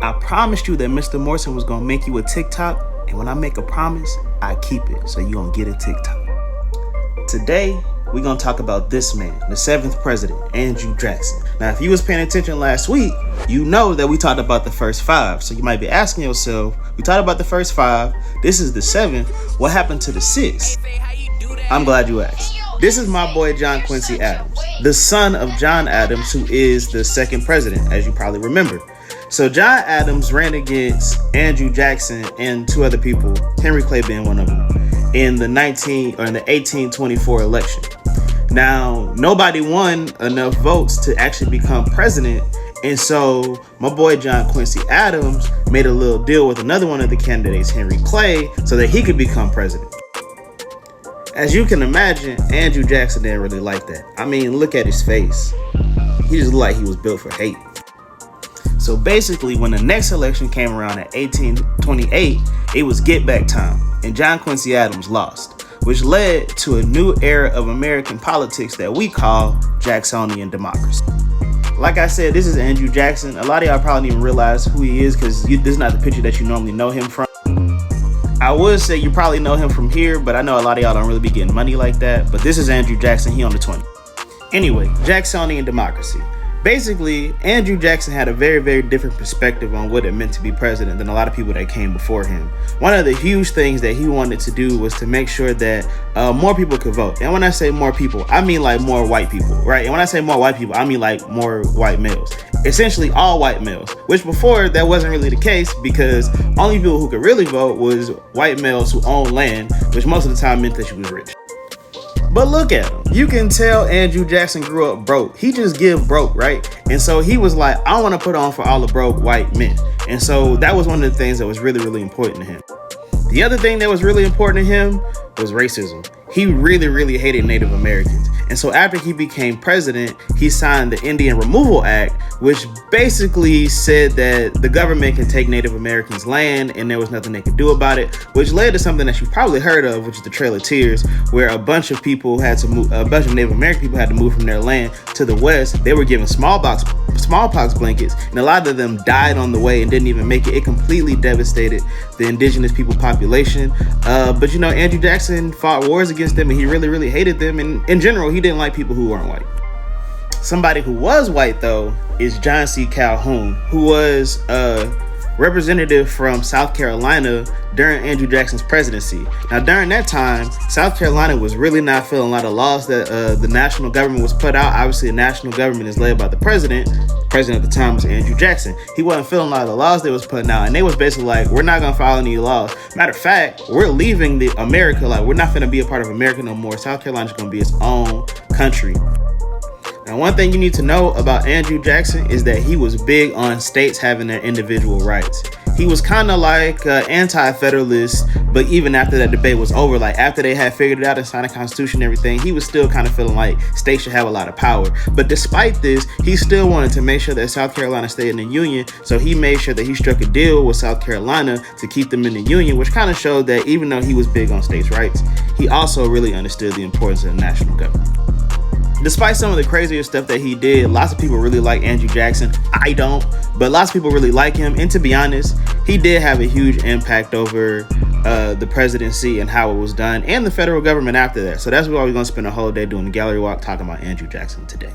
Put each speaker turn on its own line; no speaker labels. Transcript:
I promised you that Mr. Morrison was gonna make you a TikTok, and when I make a promise, I keep it. So you gonna get a TikTok. Today, we're gonna talk about this man, the 7th president, Andrew Jackson. Now, if you was paying attention last week, you know that we talked about the first 5. So you might be asking yourself, we talked about the first 5, this is the 7th, what happened to the 6th? I'm glad you asked. This is my boy John Quincy Adams, the son of John Adams, who is the 2nd president, as you probably remember. So John Adams ran against Andrew Jackson and 2 other people, Henry Clay being one of them, in the 1824 election. Now, nobody won enough votes to actually become president, and so my boy John Quincy Adams made a little deal with another one of the candidates, Henry Clay, so that he could become president. As you can imagine, Andrew Jackson didn't really like that. I mean, look at his face. He just looked like he was built for hate. So basically, when the next election came around in 1828, it was get back time, and John Quincy Adams lost, which led to a new era of American politics that we call Jacksonian democracy. Like I said, this is Andrew Jackson. A lot of y'all probably didn't even realize who he is because this is not the picture that you normally know him from. I would say you probably know him from here, but I know a lot of y'all don't really be getting money like that. But this is Andrew Jackson. He on the 20. Anyway, Jacksonian democracy. Basically, Andrew Jackson had a very, very different perspective on what it meant to be president than a lot of people that came before him. One of the huge things that he wanted to do was to make sure that more people could vote. And when I say more people, I mean like more white people, right? And when I say more white people, I mean like more white males. Essentially all white males, which before that wasn't really the case because only people who could really vote was white males who owned land, which most of the time meant that you was rich. But look at him. You can tell Andrew Jackson grew up broke. He just give broke, right? And so he was like, I want to put on for all the broke white men. And so that was one of the things that was really, really important to him. The other thing that was really important to him was racism. He really, really hated Native Americans. And so after he became president, he signed the Indian Removal Act, which basically said that the government can take Native Americans' land and there was nothing they could do about it, which led to something that you've probably heard of, which is the Trail of Tears, where a bunch of people had to move, a bunch of Native American people had to move from their land to the West. They were given smallpox blankets, and a lot of them died on the way and didn't even make it. It completely devastated the indigenous people population. But you know, Andrew Jackson fought wars against them, and he really, really hated them. And in general, he didn't like people who weren't white. Somebody who was white, though, is John C. Calhoun, who was a representative from South Carolina during Andrew Jackson's presidency. Now, during that time, South Carolina was really not feeling a lot of laws that the national government was put out. Obviously, the national government is led by the president. The president at the time was Andrew Jackson. He wasn't feeling a lot of the laws they was putting out, and they was basically like, we're not gonna follow any laws. Matter of fact, we're leaving the America. Like, we're not gonna be a part of America no more. South Carolina's gonna be its own country. Now, one thing you need to know about Andrew Jackson is that he was big on states having their individual rights. He was kind of like anti-federalist, but even after that debate was over, like after they had figured it out and signed a constitution and everything, he was still kind of feeling like states should have a lot of power. But despite this, he still wanted to make sure that South Carolina stayed in the Union, so he made sure that he struck a deal with South Carolina to keep them in the Union, which kind of showed that even though he was big on states' rights, he also really understood the importance of the national government. Despite some of the crazier stuff that he did, lots of people really like Andrew Jackson. I don't, but lots of people really like him. And to be honest, he did have a huge impact over the presidency and how it was done and the federal government after that. So that's why we're going to spend a whole day doing the gallery walk talking about Andrew Jackson today.